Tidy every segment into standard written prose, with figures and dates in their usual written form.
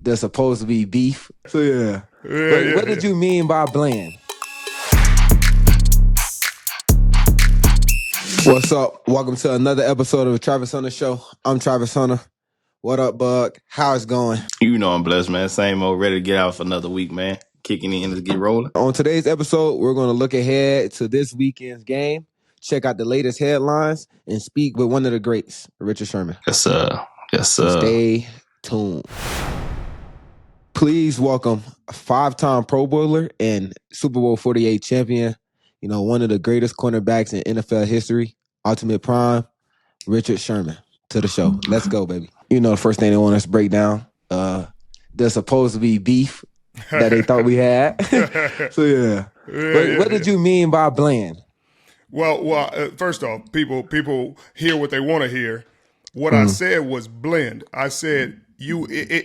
there's supposed to be beef. So yeah. What did you mean by bland? What's up? Welcome to another episode of the Travis Hunter Show. I'm Travis Hunter. What up, Bug? How's it going? You know I'm blessed, man. Same old, ready to get out for another week, man. Kicking in to get rolling. On today's episode, we're going to look ahead to this weekend's game, check out the latest headlines, and speak with one of the greats, Richard Sherman. Yes, sir. Yes, sir. So stay tuned. Please welcome a 5-time Pro Bowler and Super Bowl 48 champion, one of the greatest cornerbacks in NFL history, Ultimate Prime, Richard Sherman, to the show. Let's go, baby. The first thing they want us to break down, there's supposed to be beef that they thought we had. So, yeah. What did you mean by bland? Well, first off, people hear what they want to hear. What I said was blend. I said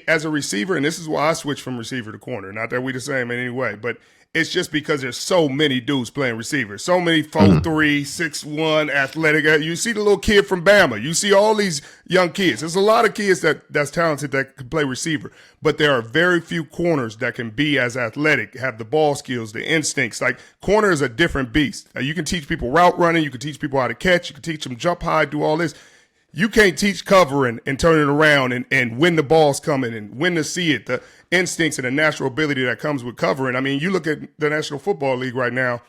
as a receiver, and this is why I switched from receiver to corner. Not that we the same in any way, but it's just because there's so many dudes playing receiver. So many 4'3", 6'1", athletic. You see the little kid from Bama. You see all these young kids. There's a lot of kids that's talented that can play receiver, but there are very few corners that can be as athletic, have the ball skills, the instincts. Like, corner is a different beast. You can teach people route running. You can teach people how to catch. You can teach them jump high, do all this. You can't teach covering and turning around and when the ball's coming and when to see it, the instincts and the natural ability that comes with covering. I mean, you look at the National Football League right now,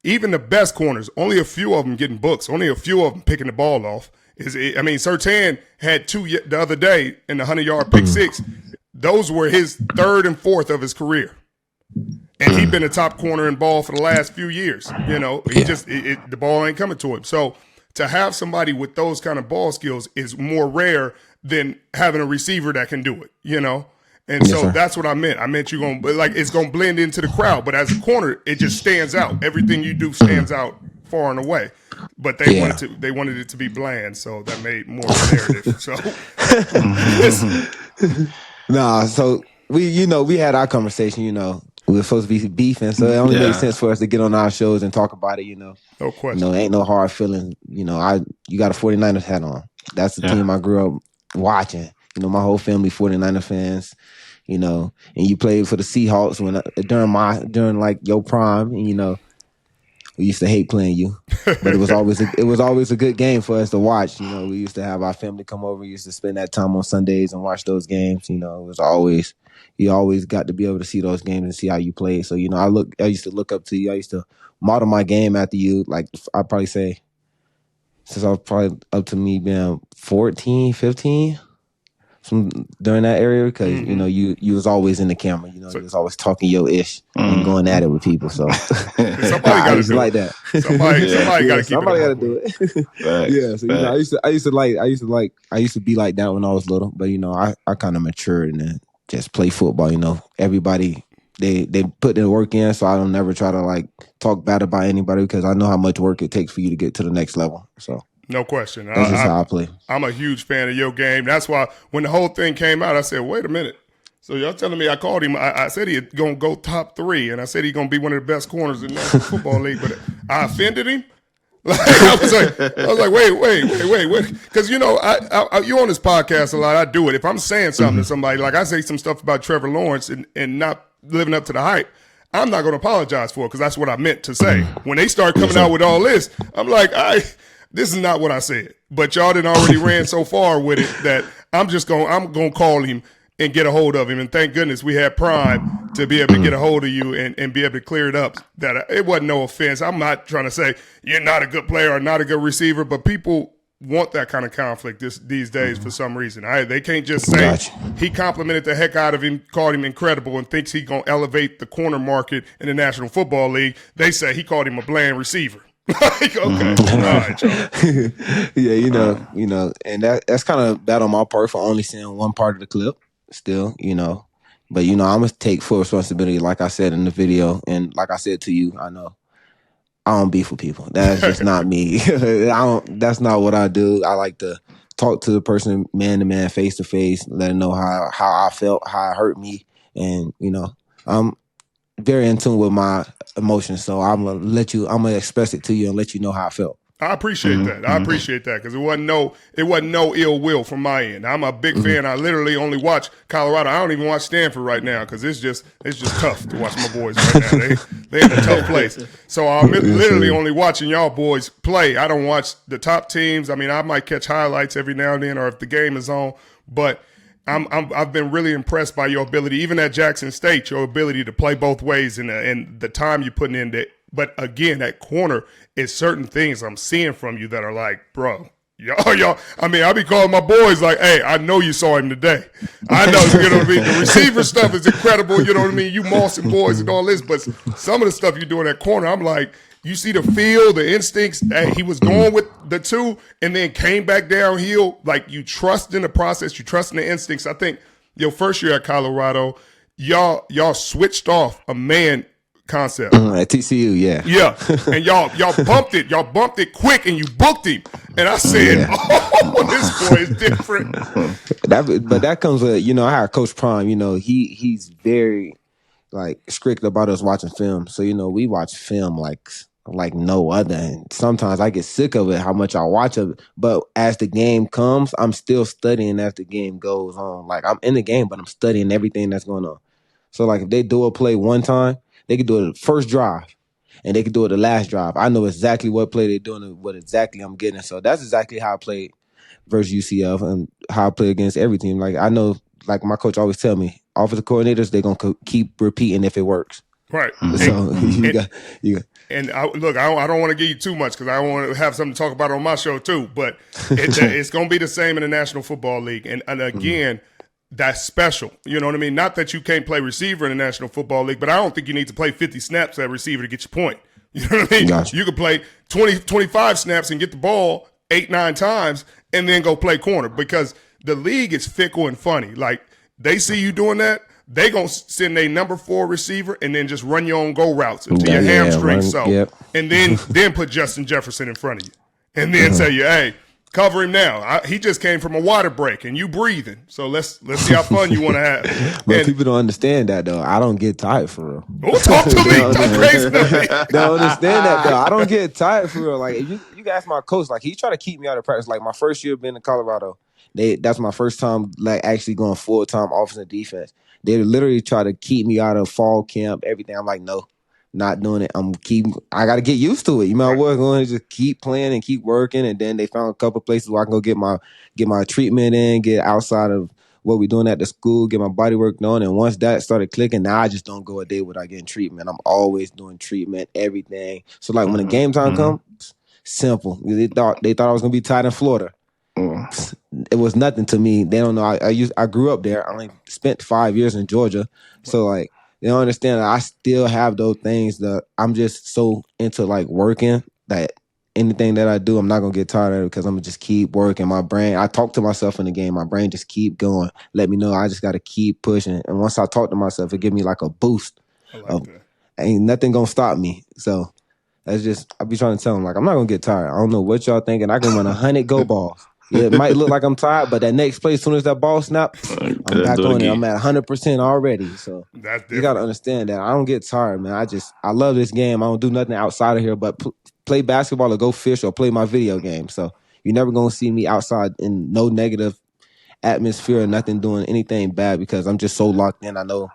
even the best corners, only a few of them getting books, only a few of them picking the ball off. Surtain had 2 the other day in the 100-yard pick six. Those were his third and fourth of his career. And he's been a top corner in ball for the last few years. The ball ain't coming to him. So to have somebody with those kind of ball skills is more rare than having a receiver that can do it, And so that's what I meant. I meant it's going to blend into the crowd. But as a corner, it just stands out. Everything you do stands out far and away. But they wanted it to be bland, so that made more of a narrative. So so we had our conversation, we were supposed to be beefing, so it only makes sense for us to get on our shows and talk about it, No question. Ain't no hard feelings. You got a 49ers hat on. That's the team I grew up watching. My whole family 49er fans, and you played for the Seahawks during your prime, and we used to hate playing you, but it was always a good game for us to watch. We used to have our family come over. We used to spend that time on Sundays and watch those games. You always got to be able to see those games and see how you play. So I used to look up to you. I used to model my game after you. Like, I'd probably say since I was probably up to me being 14, 15. During that area, because you was always in the camera, you was always talking your ish and going at it with people. So somebody got to do like that. Somebody got to keep somebody it. Got to do it. Right. Yeah. So I used to be like that when I was little, but I kind of matured and then just play football. Everybody they put their work in, so I don't never try to talk bad about anybody because I know how much work it takes for you to get to the next level. So. No question. That's just how I play. I'm a huge fan of your game. That's why when the whole thing came out, I said, wait a minute. So y'all telling me I called him. I said he's going to go top 3, and I said he's going to be one of the best corners in the National Football League, but I offended him? I was like, wait. Because, you on this podcast a lot. I do it. If I'm saying something to somebody, like I say some stuff about Trevor Lawrence and not living up to the hype, I'm not going to apologize for it because that's what I meant to say. When they start coming out with all this, I'm like, this is not what I said, but y'all done already ran so far with it that I'm going to call him and get a hold of him. And thank goodness we had Prime to be able to get a hold of you and be able to clear it up. That it wasn't no offense. I'm not trying to say you're not a good player or not a good receiver, but people want that kind of conflict these days for some reason. They can't just say he complimented the heck out of him, called him incredible, and thinks he's going to elevate the corner market in the National Football League. They say he called him a bland receiver. Okay, all right, yeah, and that's kind of bad on my part for only seeing one part of the clip. Still, but I'm gonna take full responsibility, like I said in the video, and like I said to you, I know I don't beef with people. That's just not me. That's not what I do. I like to talk to the person man to man, face to face, let them know how I felt, how it hurt me, and I'm very in tune with my emotions, so I'm gonna express it to you and let you know how I felt. I appreciate that. I appreciate that because it wasn't no ill will from my end. I'm a big fan. I literally only watch Colorado. I don't even watch Stanford right now because it's just tough to watch my boys right now. They in a tough place. So I'm literally only watching y'all boys play. I don't watch the top teams. I mean, I might catch highlights every now and then, or if the game is on. But I've been really impressed by your ability, even at Jackson State, your ability to play both ways and the time you're putting in. But again, at corner, it's certain things I'm seeing from you that are like, bro, y'all. I mean, I be calling my boys like, hey, I know you saw him today. I know, you know what I mean? The receiver stuff is incredible, you know what I mean? You mossing boys and all this, but some of the stuff you're doing at corner, I'm like, you see the feel, the instincts. Hey, he was going with the two and then came back downhill. Like, you trust in the process, you trust in the instincts. I think your first year at Colorado, y'all switched off a man concept at TCU, yeah, and y'all bumped it. Y'all bumped it quick, and you booked him. And I said, "Oh, this boy is different." But that comes with, you know, I had Coach Prime. You know, he's very like strict about us watching film. So, you know, we watch film like no other. And sometimes I get sick of it, how much I watch of it. But as the game comes, I'm still studying as the game goes on. Like, I'm in the game, but I'm studying everything that's going on. So, like, if they do a play one time, they could do it the first drive, and they could do it the last drive. I know exactly what play they're doing and what exactly I'm getting. So that's exactly how I played versus UCF and how I play against every team. Like, I know, like my coach always tell me, offensive coordinators, they're going to keep repeating if it works. Right. So And look, I don't want to give you too much because I want to have something to talk about on my show too. But it's going to be the same in the National Football League. And again, that's special. You know what I mean? Not that you can't play receiver in the National Football League, but I don't think you need to play 50 snaps at receiver to get your point. You know what I mean? Gotcha. You could play 20, 25 snaps and get the ball 8, 9 times and then go play corner because the league is fickle and funny. Like, they see you doing that, they going to send a number 4 receiver and then just run your own go routes until your hamstring and then put Justin Jefferson in front of you and then tell you, hey, cover him now. He just came from a water break, and you breathing. So let's see how fun you want to have. But people don't understand that, though. I don't get tired for real. Oh, talk to me. Talk crazy to me. They don't understand that, though. I don't get tired for real. Like, you can ask my coach. Like, he try to keep me out of practice. Like, my first year being in Colorado, that's my first time, like, actually going full-time offense and defense. They literally try to keep me out of fall camp, everything. I'm like, no. Not doing it. I got to get used to it. You know, I was going to just keep playing and keep working. And then they found a couple places where I can go get my treatment in, get outside of what we're doing at the school, get my body work done. And once that started clicking, now I just don't go a day without getting treatment. I'm always doing treatment, everything. So like when the game time comes, simple. They thought I was going to be tied in Florida. It was nothing to me. They don't know. I grew up there. I only spent 5 years in Georgia. So like, they don't understand that I still have those things that I'm just so into like working that anything that I do, I'm not going to get tired of it because I'm going to just keep working. My brain, I talk to myself in the game. My brain just keep going. Let me know I just got to keep pushing. And once I talk to myself, it give me like a boost. Ain't nothing going to stop me. So that's just, I be trying to tell them like, I'm not going to get tired. I don't know what y'all thinking. I can run 100 go balls. Yeah, it might look like I'm tired, but that next play, as soon as that ball snap, I'm back on it. I'm at 100% already. So you got to understand that. I don't get tired, man. I love this game. I don't do nothing outside of here but play basketball or go fish or play my video game. So you're never going to see me outside in no negative atmosphere or nothing doing anything bad because I'm just so locked in. I know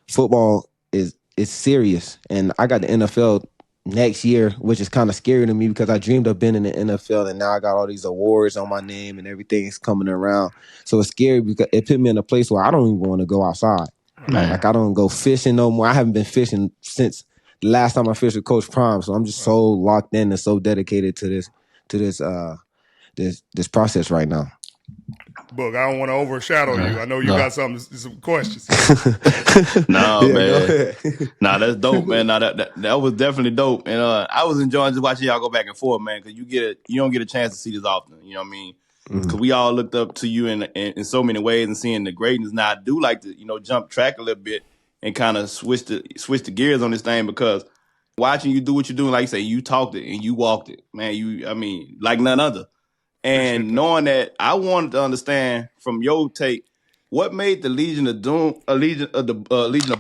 football is serious, and I got the NFL next year, which is kind of scary to me because I dreamed of being in the NFL, and now I got all these awards on my name and everything's coming around. So it's scary because it put me in a place where I don't even want to go outside. Like I don't go fishing no more. I haven't been fishing since the last time I fished with Coach Prime. So I'm just so locked in and so dedicated to this process right now. Boog, I don't want to overshadow you. I know you got some questions. Man. That's dope, man. That was definitely dope. And I was enjoying just watching y'all go back and forth, man, because you don't get a chance to see this often. You know what I mean? Because we all looked up to you in so many ways and seeing the greatness. Now I do like to, jump track a little bit and kind of switch the gears on this thing because watching you do what you're doing, like you say, you talked it and you walked it, man. Like none other. And knowing that, I wanted to understand from your take what made the Legion of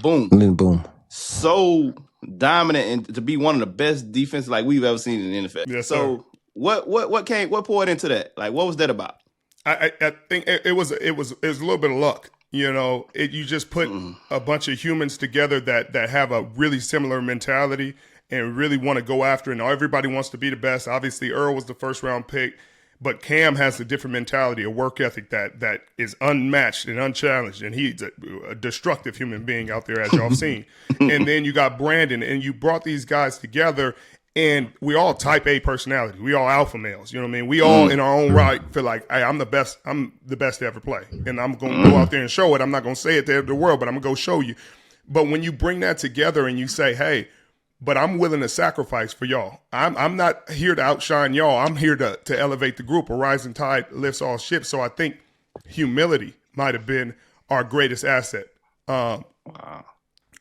Boom so dominant and to be one of the best defenses like we've ever seen in the NFL. Yes, so what poured into that? Like, what was that about? I think it was a little bit of luck. You know, you just put a bunch of humans together that have a really similar mentality and really want to go after it. And everybody wants to be the best. Obviously, Earl was the first round pick, but Cam has a different mentality, a work ethic that is unmatched and unchallenged. And he's a destructive human being out there, as y'all have seen. And then you got Brandon, and you brought these guys together. And we all type A personality. We all alpha males. You know what I mean? We all in our own right feel like, hey, I'm the best. I'm the best to ever play. And I'm going to go out there and show it. I'm not going to say it to the world, but I'm going to go show you. But when you bring that together and you say, hey, but I'm willing to sacrifice for y'all. I'm not here to outshine y'all. I'm here to elevate the group. A rising tide lifts all ships. So I think humility might have been our greatest asset. Wow.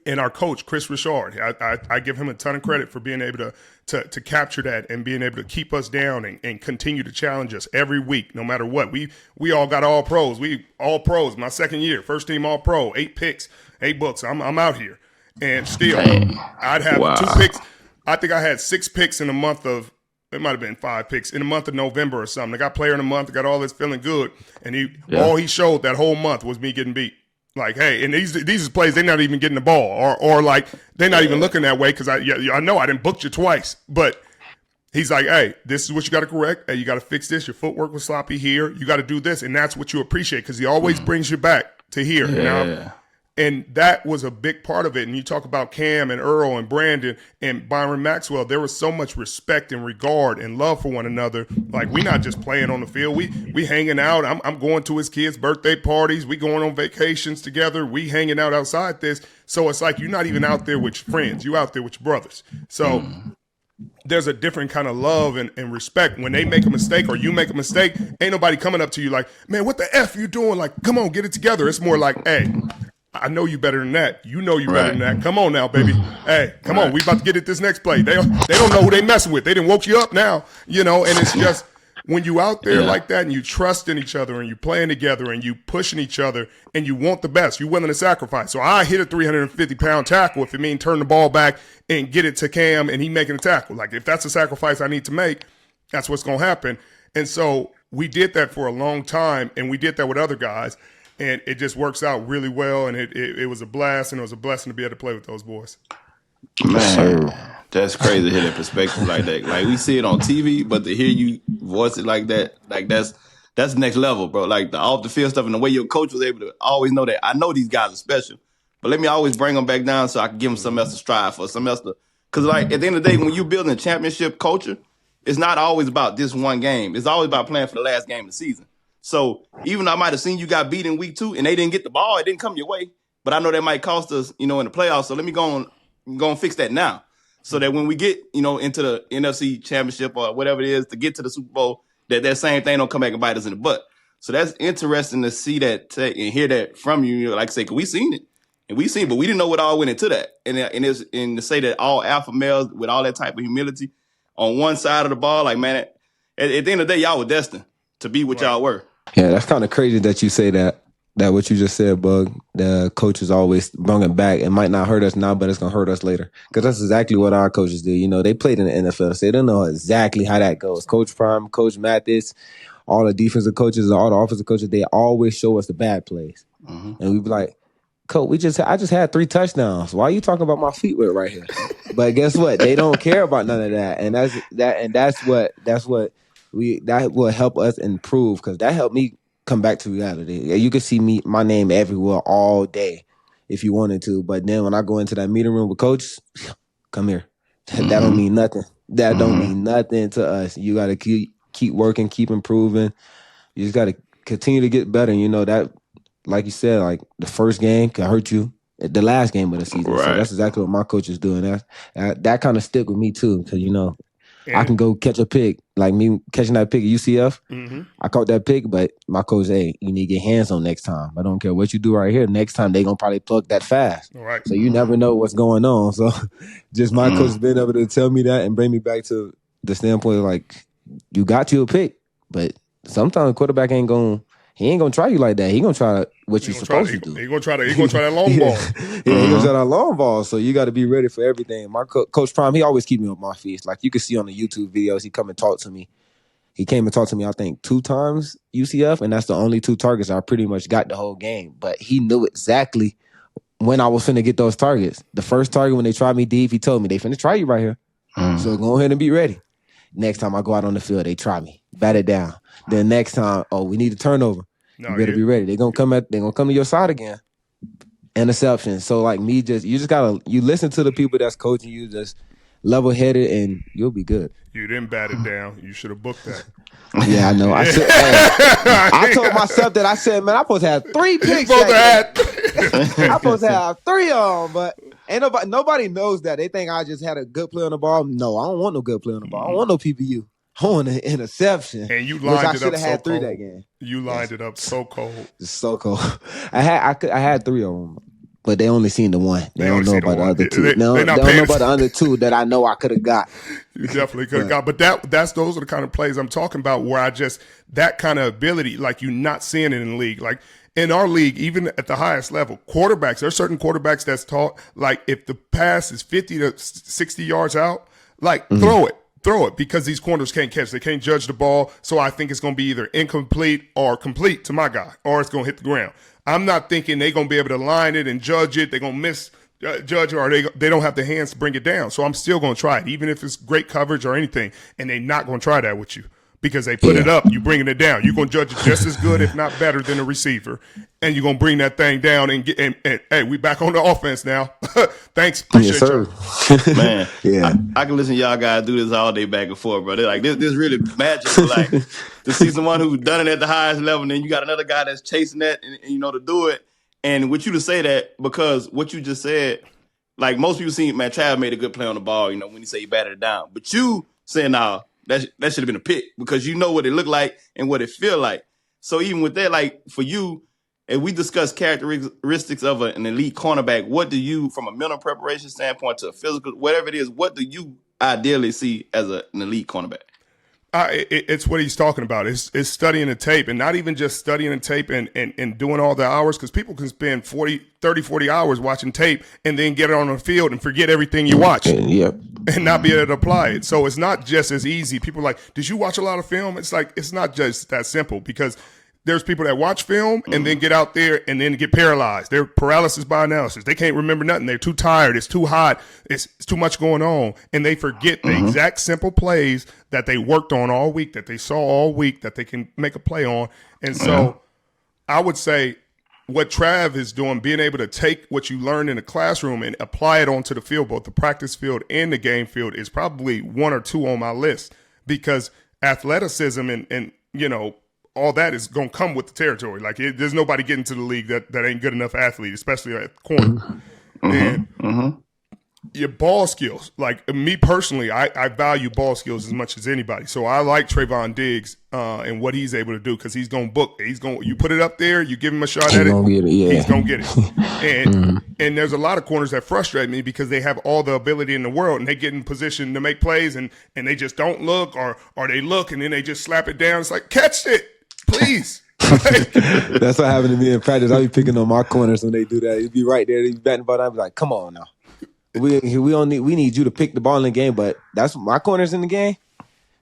And our coach, Chris Richard, I give him a ton of credit for being able to capture that and being able to keep us down and continue to challenge us every week, no matter what. We all got all pros. We all pros. My second year, first team all pro, 8 picks, 8 books. I'm out here. And still, I'd have 2 picks. I think I had 6 picks in the month of, it might have been 5 picks, in the month of November or something. I got player in the month, I got all this feeling good. And all he showed that whole month was me getting beat. Like, hey, and these plays, they're not even getting the ball, or like they're not even looking that way because I know I didn't book you twice, but he's like, hey, this is what you got to correct. Hey, you got to fix this. Your footwork was sloppy here. You got to do this, and that's what you appreciate because he always brings you back to here. Now, and that was a big part of it. And you talk about Cam and Earl and Brandon and Byron Maxwell. There was so much respect and regard and love for one another. Like, we not just playing on the field. We hanging out. I'm going to his kids' birthday parties. We going on vacations together. We hanging out outside this. So it's like you're not even out there with your friends. You out there with your brothers. So there's a different kind of love and respect. When they make a mistake or you make a mistake, ain't nobody coming up to you like, man, what the F you doing? Like, come on, get it together. It's more like, hey, I know you better than that. You know you better than that. Come on now, baby. Hey, come on. We about to get it this next play. They don't know who they messing with. They didn't woke you up now, you know, and it's just when you out there like that and you trust in each other and you playing together and you pushing each other and you want the best, you willing to sacrifice. So I hit a 350-pound tackle if it means turn the ball back and get it to Cam and he making a tackle. Like, if that's a sacrifice I need to make, that's what's going to happen. And so we did that for a long time, and we did that with other guys. And it just works out really well, and it was a blast, and it was a blessing to be able to play with those boys. Man, that's crazy to hear that perspective like that. Like, we see it on TV, but to hear you voice it like that, like that's next level, bro. Like, the off the field stuff and the way your coach was able to always know that. I know these guys are special, but let me always bring them back down so I can give them something else to strive for, something else to. Because, like, at the end of the day, when you're building a championship culture, it's not always about this one game. It's always about playing for the last game of the season. So even though I might have seen you got beat in week 2 and they didn't get the ball, it didn't come your way, but I know that might cost us, you know, in the playoffs. So let me go and fix that now so that when we get, you know, into the NFC championship or whatever it is to get to the Super Bowl, that same thing don't come back and bite us in the butt. So that's interesting to see that and hear that from you. You know, like I say, cause we seen it and but we didn't know what all went into that. And to say that all alpha males with all that type of humility on one side of the ball, like, man, at the end of the day, y'all were destined to be what y'all were. Yeah, that's kind of crazy that you say that what you just said, Bug. The coaches always bring it back. It might not hurt us now, but it's going to hurt us later. Because that's exactly what our coaches do. You know, they played in the NFL, so they don't know exactly how that goes. Coach Prime, Coach Mathis, all the defensive coaches, all the offensive coaches, they always show us the bad plays. And we be like, Coach, I just had 3 touchdowns. Why are you talking about my feet wet right here? But guess what? They don't care about none of that. And that's what that will help us improve, because that helped me come back to reality. You can see my name everywhere all day if you wanted to, but then when I go into that meeting room with Coach, come here. That don't mean nothing. That don't mean nothing to us. You got to keep working, keep improving. You just got to continue to get better. You know that, like you said, like the first game can hurt you. The last game of the season. Right. So that's exactly what my coach is doing. That kind of stick with me too, because you know. I can go catch a pick, like me catching that pick at UCF. I caught that pick, but my coach, hey, you need to get hands on next time. I don't care what you do right here. Next time, they going to probably pluck that fast. Right. So you never know what's going on. So just my coach being able to tell me that and bring me back to the standpoint of like, you got you a pick, but sometimes quarterback ain't going to try you like that. He going to try what you're supposed to do. He going to try that long ball. He going to try that long ball. So you got to be ready for everything. My Coach Prime, he always keep me on my feet. Like you can see on the YouTube videos, he come and talk to me. He came and talked to me, I think, 2 times UCF, and that's the only 2 targets I pretty much got the whole game. But he knew exactly when I was finna get those targets. The first target, when they tried me deep, he told me, they finna try you right here. So go ahead and be ready. Next time I go out on the field, they try me. Bat it down. Then next time, we need a turnover. You better be ready. They're gonna come to your side again. Interception. So like me, you listen to the people that's coaching you, just level headed, and you'll be good. You didn't bat it down. You should have booked that. Yeah, I know. I told myself that. I said, man, I'm supposed to have 3 picks. I'm supposed to have 3 of them, but ain't nobody knows that. They think I just had a good play on the ball. No, I don't want no good play on the ball. I don't want no PPU. I want an interception. And you lined it up so had 3 cold. that game. You lined it up so cold. It's so cold. I had 3 of them, but they only seen the 1. They don't know about the other 2. They don't know about the other 2 that I know I could have got. You definitely could have got. But those are the kind of plays I'm talking about, where that kind of ability, like you're not seeing it in the league. Like in our league, even at the highest level, quarterbacks, there are certain quarterbacks that's taught, like if the pass is 50 to 60 yards out, like throw it, because these corners can't catch. They can't judge the ball. So I think it's going to be either incomplete or complete to my guy, or it's going to hit the ground. I'm not thinking they're going to be able to line it and judge it. They're going to misjudge, or they don't have the hands to bring it down. So I'm still going to try it, even if it's great coverage or anything. And they're not going to try that with you, because they put it up, you bringing it down. You're going to judge it just as good, if not better, than a receiver. And you're going to bring that thing down and get. And hey, we back on the offense now. Thanks, appreciate you, man. Yeah, I can listen to y'all guys do this all day back and forth, bro. They're like, this really magical. Like to see someone who's done it at the highest level, and then you got another guy that's chasing that, and to do it. And with you to say that, because what you just said, like most people see, man, Trav made a good play on the ball. When you say he batted it down, but you saying now. That should have been a pick, because you know what it looked like and what it feel like. So even with that, like for you, and we discuss characteristics of an elite cornerback, what do you, from a mental preparation standpoint to a physical, whatever it is, what do you ideally see as an elite cornerback? It's what he's talking about. It's studying the tape, and not even just studying the tape and doing all the hours, because people can spend 40 hours watching tape and then get it on the field and forget everything you watch and not be able to apply it. So it's not just as easy. People are like, did you watch a lot of film? It's like, it's not just that simple, because there's people that watch film and then get out there and then get paralyzed. They're paralysis by analysis. They can't remember nothing. They're too tired. It's too hot. It's too much going on. And they forget the exact simple plays that they worked on all week, that they saw all week, that they can make a play on. And so I would say what Trav is doing, being able to take what you learned in the classroom and apply it onto the field, both the practice field and the game field, is probably 1 or 2 on my list, because athleticism and all that is going to come with the territory. Like there's nobody getting to the league that ain't good enough athlete, especially at corner. And your ball skills, like me personally, I value ball skills as much as anybody. So I like Trayvon Diggs and what he's able to do, because he's going to book. You put it up there, you give him a shot at it, he's going to get it. And there's a lot of corners that frustrate me, because they have all the ability in the world and they get in position to make plays and they just don't look, or they look and then they just slap it down. It's like, catch it, please. That's what happened to me in practice. I'll be picking on my corners when they do that. He'd be right there, he'd be batting the ball. I'd be like, come on now. We need you to pick the ball in the game, but that's my corners in the game.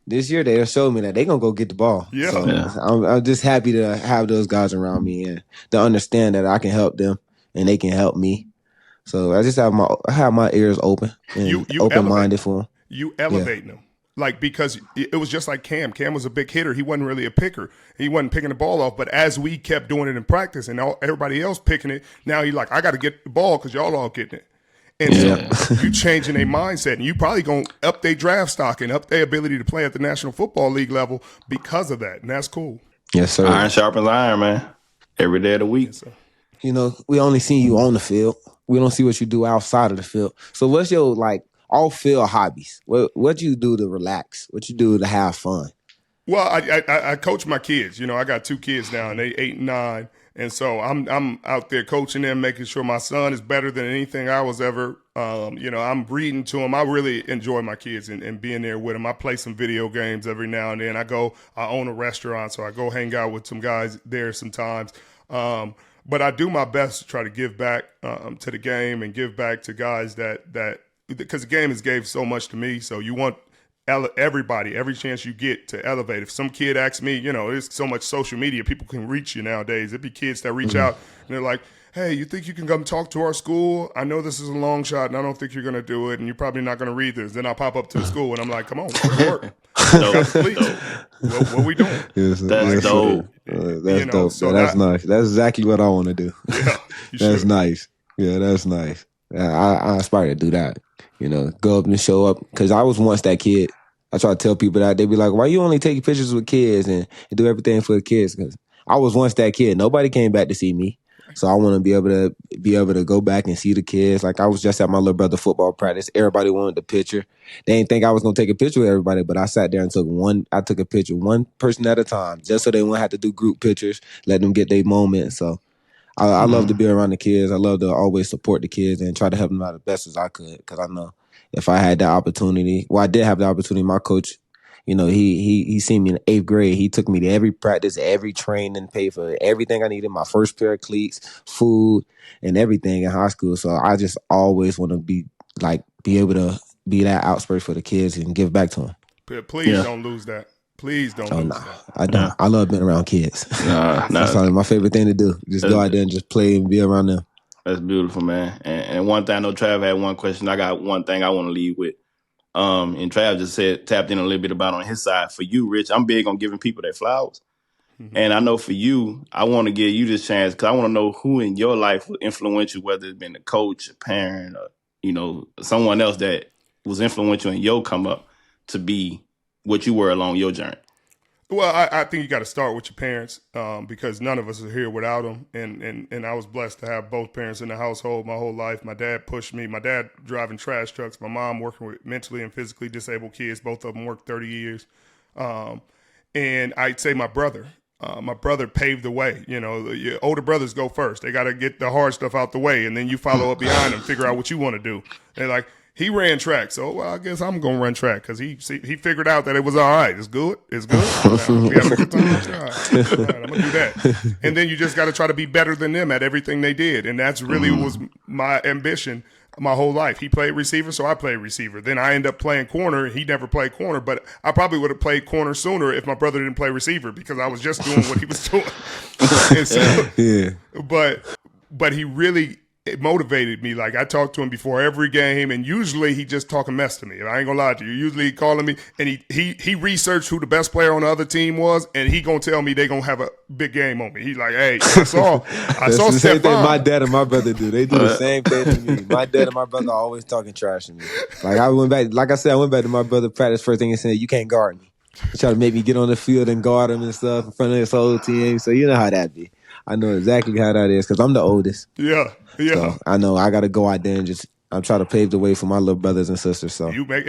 This year they'll show me that they're gonna go get the ball. I'm just happy to have those guys around me and to understand that I can help them and they can help me. So I just have my ears open and you open-minded for them. You elevating them. Like, because it was just like Cam. Cam was a big hitter. He wasn't really a picker. He wasn't picking the ball off. But as we kept doing it in practice and everybody else picking it, now he's like, I got to get the ball because y'all all getting it. And so you changing their mindset, and you probably going to up their draft stock and up their ability to play at the National Football League level because of that. And that's cool. Yes, sir. Iron sharpens iron, man. Every day of the week. Yes, we only see you on the field. We don't see what you do outside of the field. So what's your, off-field hobbies? What you do to relax? What you do to have fun? Well, I coach my kids. I got 2 kids now, and they 8 and 9. And so I'm out there coaching them, making sure my son is better than anything I was ever. I'm reading to them. I really enjoy my kids and being there with them. I play some video games every now and then. I own a restaurant, so I go hang out with some guys there sometimes. But I do my best to try to give back to the game and give back to guys that because the game has gave so much to me. So you want everybody every chance you get to elevate. If some kid asks me, there's so much social media, people can reach you nowadays. It'd be kids that reach out and they're like, hey, you think you can come talk to our school? I know this is a long shot and I don't think you're going to do it and you're probably not going to read this. Then I'll pop up to the school and I'm like, come on, work. What we doing? That's dope. That's dope. So that's nice. That's exactly what I want to do. Yeah, that's nice. Yeah, that's nice. I aspire to do that. Go up and show up. Because I was once that kid. I try to tell people that. They be like, why you only take pictures with kids and do everything for the kids? Because I was once that kid. Nobody came back to see me. So I want to be able to go back and see the kids. Like I was just at my little brother football practice. Everybody wanted the picture. They didn't think I was gonna take a picture with everybody, but I sat there and took a picture, one person at a time, just so they wouldn't have to do group pictures, let them get their moment. So I love to be around the kids. I love to always support the kids and try to help them out as best as I could. Because I know if I had that opportunity, I did have the opportunity. My coach, he seen me in 8th grade. He took me to every practice, every training, paid for everything I needed, my first pair of cleats, food, and everything in high school. So I just always want to be able to be that outspurt for the kids and give back to them. Please don't lose that. Please don't lose that. I don't. I love being around kids. That's my favorite thing to do. Just go out there and just play and be around them. That's beautiful, man. And one thing, I know Trav had one question. I got one thing I want to leave with. And Trav just tapped in a little bit about on his side. For you, Rich, I'm big on giving people their flowers. Mm-hmm. And I know for you, I want to give you this chance because I want to know who in your life will influence you, whether it's been a coach, a parent, or, someone else that was influential in your come up to be what you were along your journey. Well, I think you got to start with your parents because none of us are here without them. And I was blessed to have both parents in the household my whole life. My dad pushed me. My dad driving trash trucks. My mom working with mentally and physically disabled kids. Both of them worked 30 years. And I'd say my brother. My brother paved the way. Your older brothers go first. They got to get the hard stuff out the way. And then you follow up behind them, figure out what you want to do. They're like, he ran track, so I guess I'm gonna run track because he figured out that it was all right. It's good. We have a good time. All right, I'm gonna do that. And then you just got to try to be better than them at everything they did, and that's really was my ambition my whole life. He played receiver, so I played receiver. Then I ended up playing corner. He never played corner, but I probably would have played corner sooner if my brother didn't play receiver because I was just doing what he was doing. And so, yeah. But he really. It motivated me. Like I talked to him before every game, and usually he just talking mess to me. I ain't gonna lie to you. Usually he calling me, and he researched who the best player on the other team was, and he gonna tell me they gonna have a big game on me. He's like, hey, I saw the same thing my dad and my brother do. They do the same thing to me. My dad and my brother are always talking trash to me. I went back to my brother practice. First thing he said, you can't guard me. He tried to make me get on the field and guard him and stuff in front of his whole team. So you know how that be. I know exactly how that is because I'm the oldest. Yeah. So I know I got to go out there and I'm trying to pave the way for my little brothers and sisters. So you got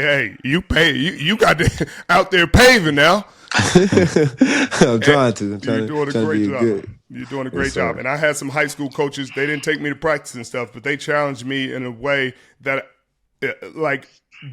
out there paving now. I'm trying to. You're doing a great job. You're doing a great job. And I had some high school coaches. They didn't take me to practice and stuff, but they challenged me in a way that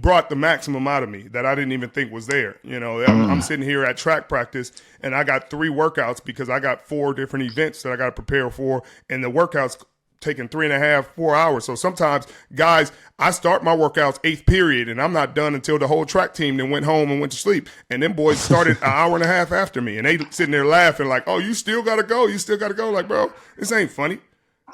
brought the maximum out of me that I didn't even think was there. I'm sitting here at track practice and I got 3 workouts because I got 4 different events that I got to prepare for, and the workouts taking 3.5, 4 hours. So sometimes, guys, I start my workouts 8th period and I'm not done until the whole track team then went home and went to sleep. And them boys started an hour and a half after me, and they sitting there laughing like, oh, you still got to go. You still got to go. Like, bro, this ain't funny.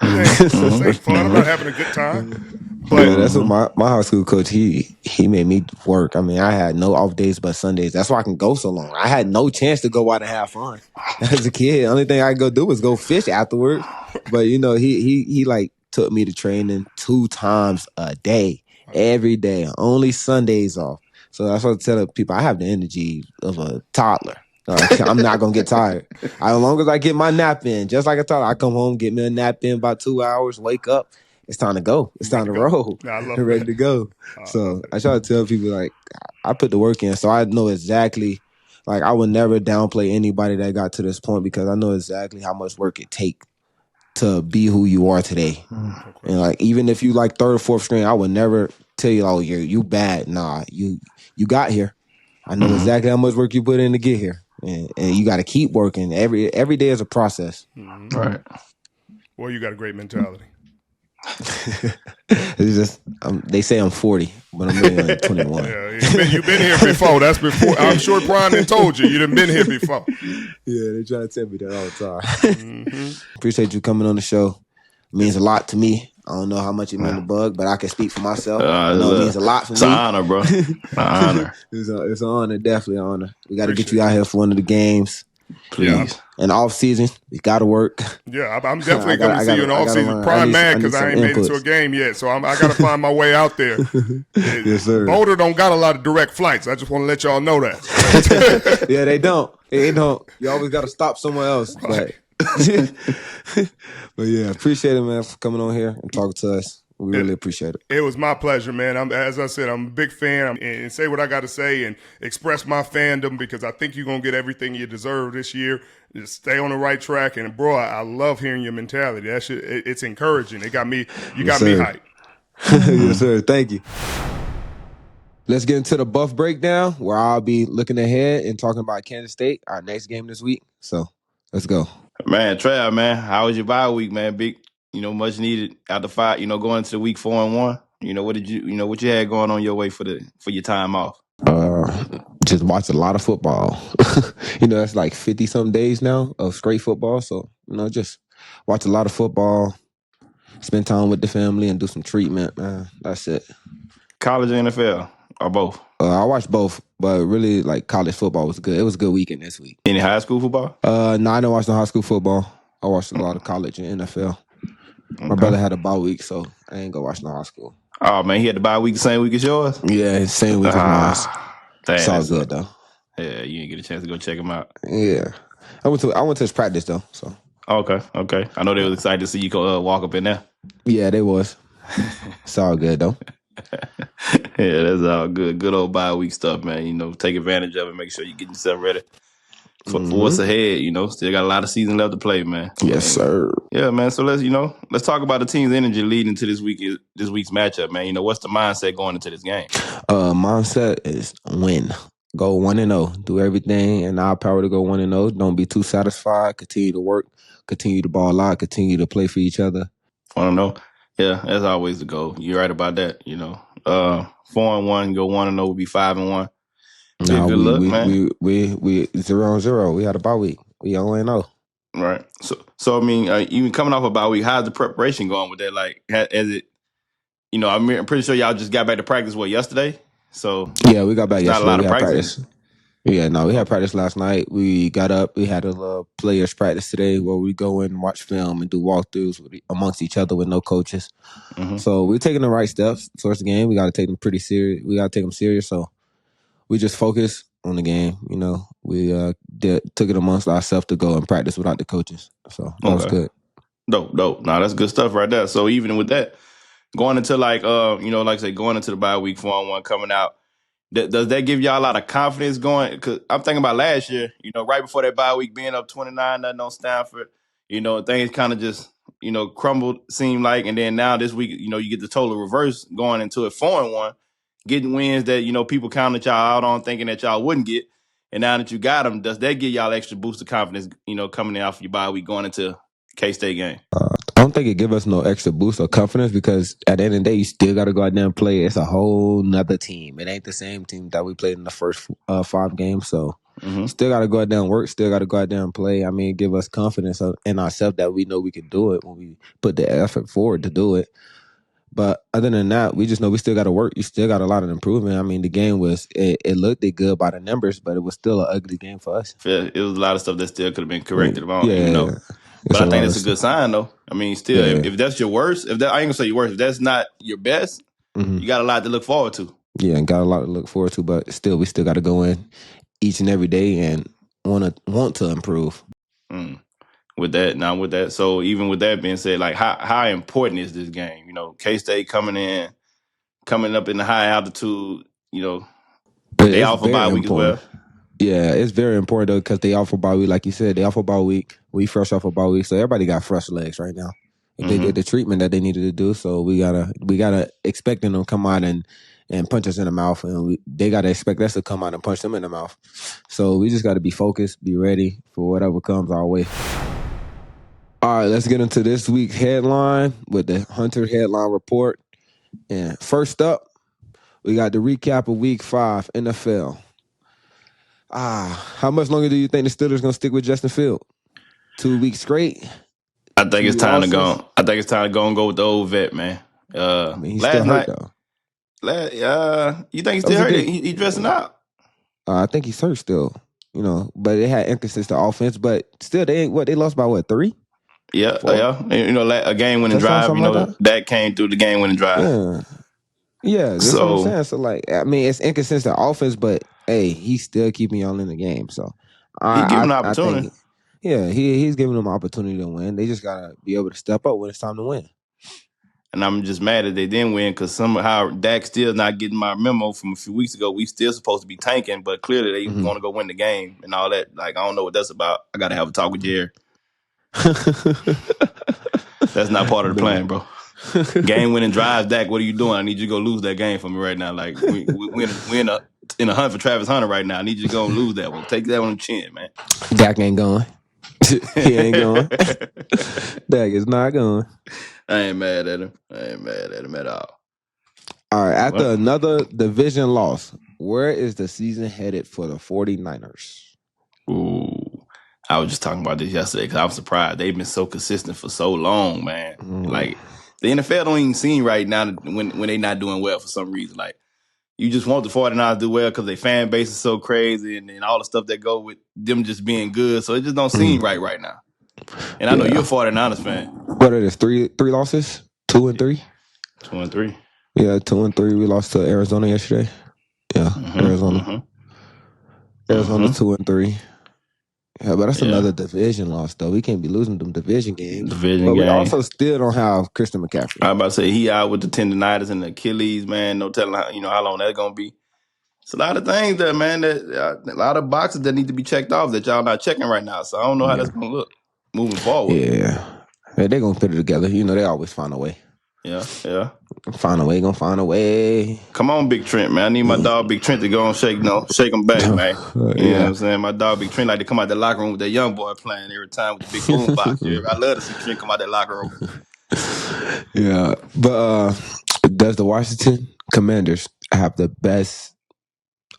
This ain't fun. I'm not having a good time. But that's what my high school coach, he made me work. I mean, I had no off days but Sundays. That's why I can go so long. I had no chance to go out and have fun as a kid. The only thing I could go do was go fish afterwards. But he took me to training 2 times a day, every day, only Sundays off. So that's what I tell people. I have the energy of a toddler. I'm not gonna get tired. As long as I get my nap in, just like a toddler, I come home, get me a nap in about 2 hours, wake up. It's time to go. It's time to roll. I'm ready to go. So I try to tell people, I put the work in, so I know exactly. I would never downplay anybody that got to this point because I know exactly how much work it takes to be who you are today. Okay. And even if you 3rd or 4th string, I would never tell you, oh, you bad. Nah, you got here. I know exactly how much work you put in to get here, and you got to keep working. Every day is a process. Mm-hmm. Right. Well, you got a great mentality. It's just they say I'm 40, but I'm really only 21. Yeah, you've been here before. That's before. I'm sure Prime done told you. You done been here before. Yeah, they try to tell me that all the time. Appreciate you coming on the show. It means a lot to me. I don't know how much it means to Bug, but I can speak for myself. I know it means a lot for me. It's an honor, bro. An honor. It's an honor, definitely an honor. We got to get you out here for one of the games. Please. Yeah. And off season, we got to work. Yeah, I'm definitely coming to see you in off season. Prime mad because I ain't made it to a game yet, so I got to find my way out there. Yes, sir. Boulder don't got a lot of direct flights. I just want to let y'all know that. Yeah, they don't. They don't. You always got to stop somewhere else. Right. But yeah, appreciate it, man, for coming on here and talking to us. We really appreciate it. It was my pleasure, man. As I said, I'm a big fan and say what I got to say and express my fandom because I think you're going to get everything you deserve this year. Just stay on the right track. And, bro, I love hearing your mentality. That shit, it's encouraging. You got me hyped. Yes, sir. Thank you. Let's get into the buff breakdown where I'll be looking ahead and talking about Kansas State, our next game this week. So let's go. Man, Trav, man, how was your bye week, man? Big, much needed after 5, going into the week 4-1. What you had going on your way for your time off? Just watched a lot of football. That's like 50-some days now of straight football. So, just watch a lot of football, spend time with the family, and do some treatment, man. That's it. College and NFL, or both? I watched both, but really, like, college football was good. It was a good weekend this week. Any high school football? No, I didn't watch the high school football. I watched a lot of college and NFL. Okay. My brother had a bye week, so I ain't go watch no high school. Oh, man, he had the bye week the same week as yours? Yeah, same week as mine. It's all good, though. Yeah, you didn't get a chance to go check him out. Yeah. I went to his practice, though, so. Okay. I know they was excited to see you walk up in there. Yeah, they was. It's all good, though. Yeah, that's all good. Good old bye week stuff, man. Take advantage of it. Make sure you get yourself ready for what's ahead. Still got a lot of season left to play, man. Yes, sir. Yeah, man. So let's talk about the team's energy leading to this week's matchup, man. What's the mindset going into this game? Mindset is win. Go 1-0. Do everything in our power to go 1-0. Don't be too satisfied. Continue to work. Continue to ball out. Continue to play for each other. 1-0. Yeah, that's always the goal. You're right about that. 4-1, go 1-0 would be 5-1. No, good luck, man. We 0-0. We had a bye week. We 0-0. Right. So I mean, even coming off a bye week, how's the preparation going with that? Like, has it? I'm pretty sure y'all just got back to practice yesterday. So yeah, we got back yesterday. Not a lot of practice. Yeah, no, we had practice last night. We got up. We had a little players practice today where we go in and watch film and do walkthroughs amongst each other with no coaches. Mm-hmm. So we're taking the right steps towards the game. We got to take them pretty serious. We got to take them serious. So we just focus on the game. We took it amongst ourselves to go and practice without the coaches. So that was good. Dope. No, that's good stuff right there. So even with that, going into like I say, going into the bye week 4-1 coming out. Does that give y'all a lot of confidence going? Because I'm thinking about last year, right before that bye week, being up 29-0 on Stanford, things kind of just, crumbled, seemed like. And then now this week, you get the total reverse going into it 4-1, getting wins that, people counted y'all out on thinking that y'all wouldn't get. And now that you got them, does that give y'all extra boost of confidence, coming in off your bye week going into K-State game? I don't think it give us no extra boost or confidence because at the end of the day, you still got to go out there and play. It's a whole nother team. It ain't the same team that we played in the first 5 games. So still got to go out there and work. Still got to go out there and play. I mean, give us confidence in ourselves that we know we can do it when we put the effort forward to do it. But other than that, we just know we still got to work. You still got a lot of improvement. I mean, the game it looked good by the numbers, but it was still an ugly game for us. It was a lot of stuff that still could have been corrected about. But I think it's a good sign, though. I mean, still, if that's your worst, I ain't gonna say your worst. If that's not your best, you got a lot to look forward to. Yeah, and got a lot to look forward to. But still, we still got to go in each and every day and want to improve. With that, so even with that being said, like how important is this game? K-State coming up in the high altitude. They off a bye week as well. Yeah, it's very important though because they off a bye week, like you said. They off a bye week. We fresh off a bye week, so everybody got fresh legs right now. If they get the treatment that they needed to do, so we gotta expect them to come out and punch us in the mouth, and they gotta expect us to come out and punch them in the mouth. So we just gotta be focused, be ready for whatever comes our way. All right, let's get into this week's headline with the Hunter headline report. And first up, We got the recap of Week 5 NFL. How much longer do you think the Steelers gonna stick with Justin Fields? 2 weeks straight. I think it's time to go. I think it's time to go and go with the old vet, man. I mean, he's still hurt though. You think he's still hurt? He dressing out. I think he's hurt still. But they had inconsistent offense. But still, they lost by what, 3? Yeah, 4? Yeah. A game-winning drive. That came through the game-winning drive. Yeah, that's what I'm saying. So, it's inconsistent offense, but hey, he's still keeping y'all in the game. So, he's giving them an opportunity. He's giving them an opportunity to win. They just gotta be able to step up when it's time to win. And I'm just mad that they didn't win because somehow Dak still not getting my memo from a few weeks ago. We still supposed to be tanking, but clearly they want to go win the game and all that. I don't know what that's about. I got to have a talk with Jerry. That's not part of the plan, bro. Game winning drives, Dak. What are you doing? I need you to go lose that game for me right now. We in a hunt for Travis Hunter right now. I need you to go and lose that one. Take that on the chin, man. Dak ain't going. He ain't going. Dak is not going. I ain't mad at him. I ain't mad at him at all. All right. After another division loss, where is the season headed for the 49ers? Ooh. I was just talking about this yesterday because I'm surprised. They've been so consistent for so long, man. The NFL don't even seem right now when they not doing well for some reason. You just want the 49ers to do well because their fan base is so crazy and all the stuff that go with them just being good. So it just don't seem right now. And I know you're a 49ers fan. What are this? 3 losses? 2 and 3? 2 and 3. Yeah, 2 and 3. We lost to Arizona yesterday. Yeah, Arizona. Arizona 2 and 3. Yeah, but that's another division loss, though. We can't be losing them division games. We also still don't have Christian McCaffrey. I'm about to say he out with the tendonitis and the Achilles, man. No telling how long that's gonna be. It's a lot of things there, man. A lot of boxes that need to be checked off that y'all not checking right now. So I don't know how that's gonna look moving forward. Yeah, they're gonna put it together. They always find a way. Yeah. Gonna find a way. Come on, Big Trent, man. I need my dog Big Trent to go and shake him back, man. You know what I'm saying? My dog Big Trent like to come out the locker room with that young boy playing every time with the big boom box. I love to see Trent come out that locker room. Yeah, but does the Washington Commanders have the best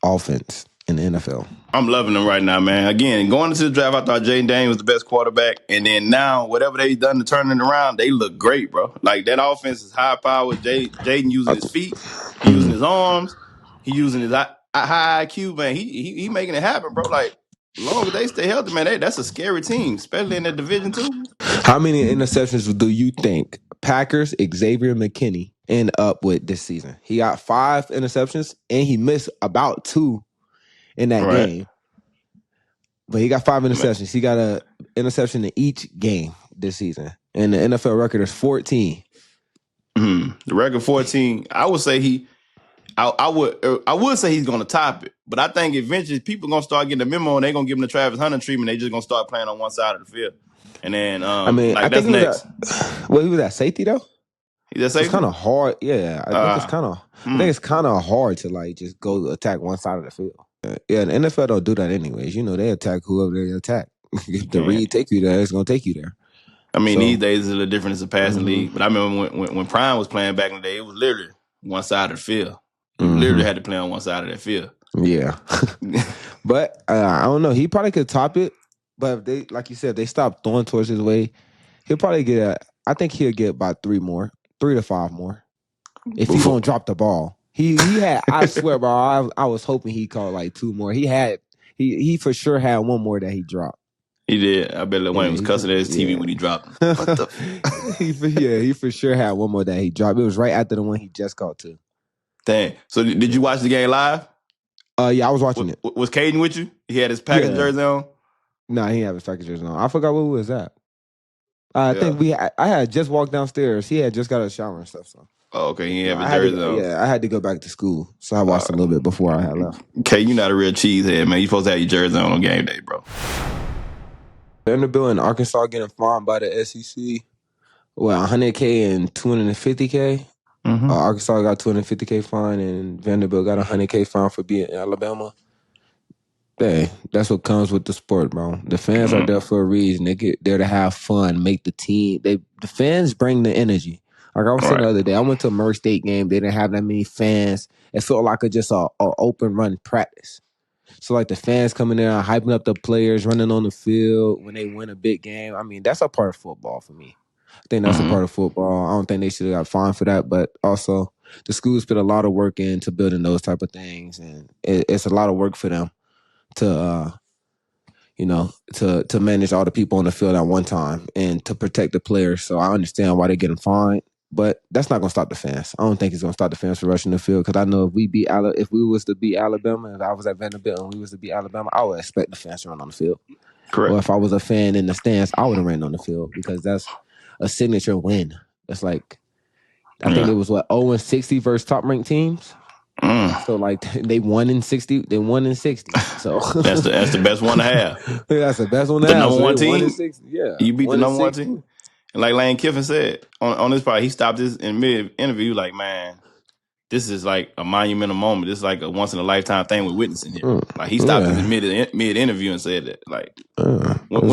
offense in the NFL? I'm loving them right now, man. Again, going into the draft, I thought Jaden Daniels was the best quarterback. And then now, whatever they've done to turn it around, they look great, bro. That offense is high power. Jaden using his feet. He using his arms. He using his high IQ, man. He making it happen, bro. As long as they stay healthy, man, that's a scary team, especially in the Division 2. How many interceptions do you think Packers' Xavier McKinney end up with this season? He got 5 interceptions, and he missed about 2 in that game. But he got 5 interceptions. He got an interception in each game this season. And the NFL record is 14. The record 14. I would say I would say he's going to top it. But I think eventually people are going to start getting the memo and they're going to give him the Travis Hunter treatment. They're just going to start playing on one side of the field. And then, I think that's next. He was at safety, though? He's at safety? It's kind of hard. Yeah, I think it's kind of hard to, just go attack one side of the field. Yeah, the NFL don't do that anyways. They attack whoever they attack. If the read take you there, it's going to take you there. I mean, these days it's a little different as a passing league. But I remember when Prime was playing back in the day, it was literally one side of the field. You literally had to play on one side of that field. Yeah. But I don't know. He probably could top it. But if they, like you said, they stop throwing towards his way, he'll probably I think he'll get about 3 to 5 more. If he don't drop the ball. He had, I swear, bro, I was hoping he caught 2 more. He for sure had 1 more that he dropped. He did. I bet Lil Wayne was cussing at his TV when he dropped him. What the he for sure had 1 more that he dropped. It was right after the one he just caught too. Dang. So did you watch the game live? Yeah, I was watching it. Was Caden with you? He had his Packers jersey on? No, he didn't have his Packers jersey on. I forgot what was that. I think I had just walked downstairs. He had just got a shower and stuff. So. Oh, okay. He didn't have his jersey on. Yeah, I had to go back to school. So I watched a little bit before I had left. Okay, you're not a real cheesehead, man. You're supposed to have your jersey on game day, bro. Vanderbilt and Arkansas getting fined by the SEC. Well, $100K and $250K. Arkansas got $250K fine and Vanderbilt got $100K fine for being in Alabama. Hey, that's what comes with the sport, bro. The fans are there for a reason. They get there to have fun, make the team. The fans bring the energy. Like I was saying the other day, I went to a Murray State game. They didn't have that many fans. It felt like just a open run practice. So like the fans coming there, hyping up the players, running on the field when they win a big game. I mean, that's a part of football for me. I think that's a part of football. I don't think they should have got fined for that, but also the schools put a lot of work into building those type of things, and it's a lot of work for them to to manage all the people on the field at one time and to protect the players. So I understand why they're getting fined, but that's not going to stop the fans. I don't think it's going to stop the fans from rushing the field, because I know if we was to beat Alabama, if I was at Vanderbilt and we was to beat Alabama, I would expect the fans to run on the field. Correct. Or if I was a fan in the stands, I would have ran on the field, because that's a signature win. That's like, I think it was 0-60 versus top ranked teams. So like they won in 60. They won in 60. So that's the best one to have. That's the best one to have. The number one team. Yeah, you beat the number 1 team. And like Lane Kiffin said on this part, he stopped this in mid interview. Like, man, this is like a monumental moment. This is like a once in a lifetime thing we're witnessing here. Like he stopped in mid interview and said that. Like, when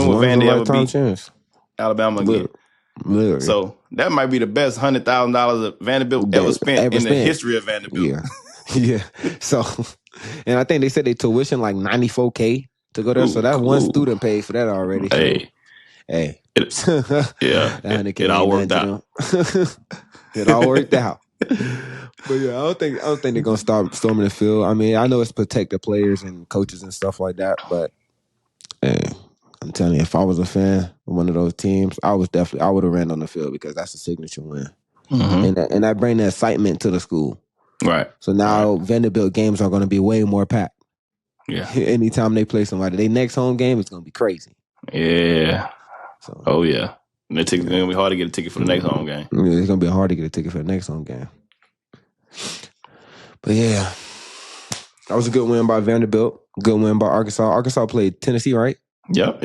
would Vandy ever beat Alabama again? Literally. So that might be the best $100,000 that Vanderbilt ever spent in the history of Vanderbilt. Yeah. Yeah. So, and I think they said they tuition like $94K to go there. So that one student paid for that already. Hey. It all worked out. It all worked out. But yeah, I don't think they're gonna stop storming the field. I mean, I know it's protect the players and coaches and stuff like that, but hey, I'm telling you, if I was a fan of one of those teams, I would have ran on the field, because that's a signature win, and that bring the excitement to the school. Right. So now Vanderbilt games are going to be way more packed. Yeah. Anytime they play somebody, their next home game is going to be crazy. Yeah. So, oh yeah. And it's going to be hard to get a ticket for the next home game. Yeah, it's going to be hard to get a ticket for the next home game. But yeah, that was a good win by Vanderbilt. Good win by Arkansas. Arkansas played Tennessee, right? Yep.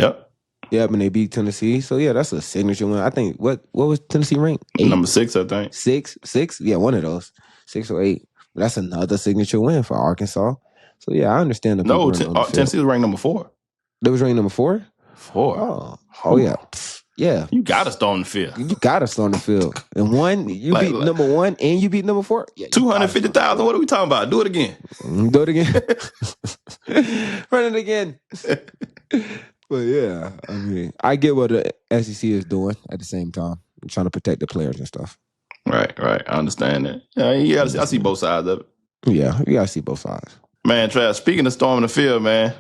Yep, and they beat Tennessee. So yeah, that's a signature win. I think what was Tennessee ranked? 8? Number 6, I think. 6? Yeah, one of those. 6 or 8. But that's another signature win for Arkansas. So yeah, I understand the people. No, Tennessee was ranked number 4. They was ranked number 4? 4. Oh yeah. Yeah. You gotta storm the field. You gotta storm the field. And one, you beat number 1 and you beat number 4. Yeah, 250,000. What are we talking about? Do it again. Do it again. Run it again. But yeah, I mean, I get what the SEC is doing at the same time. I'm trying to protect the players and stuff. Right. I understand that. Yeah, I see both sides of it. Yeah, you gotta see both sides. Man, Trav, speaking of storming the field, man,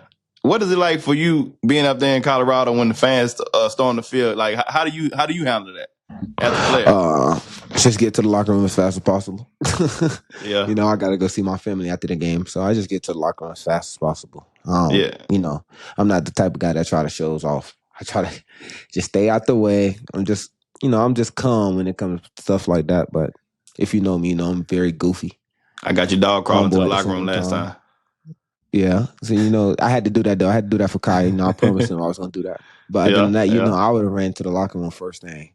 what is it like for you being up there in Colorado when the fans storm the field? Like, how do you handle that as a player? Just get to the locker room as fast as possible. Yeah. You know, I gotta go see my family after the game, so I just get to the locker room as fast as possible. You know, I'm not the type of guy that try to shows off. I try to just stay out the way. I'm just calm when it comes to stuff like that. But if you know me, you know I'm very goofy. I got your dog crawling to the locker room last time. Yeah. So, you know, I had to do that, though. I had to do that for Kai. You know, I promised him I was going to do that. But other than that, you know, I would have ran to the locker room first thing.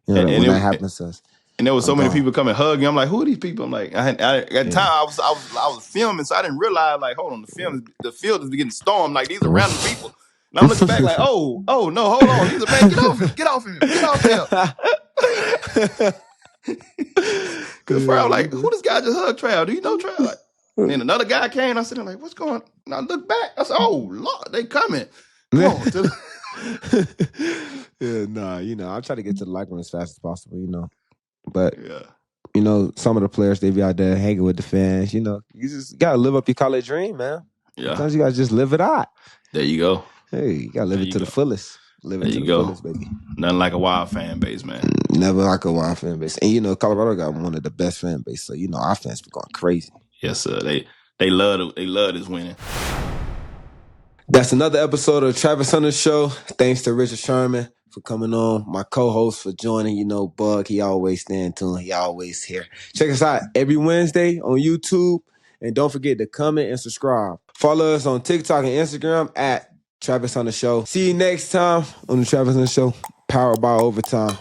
You know, when that happens to us. And there was so many people coming hugging. I'm like, who are these people? I'm like, at the time I was filming, so I didn't realize, like, hold on, the field is getting stormed. Like, these are random people. And I'm looking back like, oh no, hold on. He's a man, get off him. Because I was like, who this guy just hugged Trav? Do you know Trav? Like, and another guy came. I said, I'm like, what's going on? And I look back. I said, oh Lord, they coming. Come on. Yeah, nah, you know, I try to get to the locker room as fast as possible, you know. But you know, some of the players, they be out there hanging with the fans. You know, you just gotta live up your college dream, man. Yeah. Sometimes you gotta just live it out. There you go. Hey, you gotta live it to the fullest. Live it to the fullest, baby. Nothing like a wild fan base, man. Never like a wild fan base. And you know, Colorado got one of the best fan bases, so you know our fans be going crazy. Yes, sir. They love this winning. That's another episode of Travis on the Show. Thanks to Richard Sherman for coming on. My co-host for joining. You know, Bug, he always staying tuned. He always here. Check us out every Wednesday on YouTube. And don't forget to comment and subscribe. Follow us on TikTok and Instagram at Travis on the Show. See you next time on the Travis on the Show, powered by Overtime.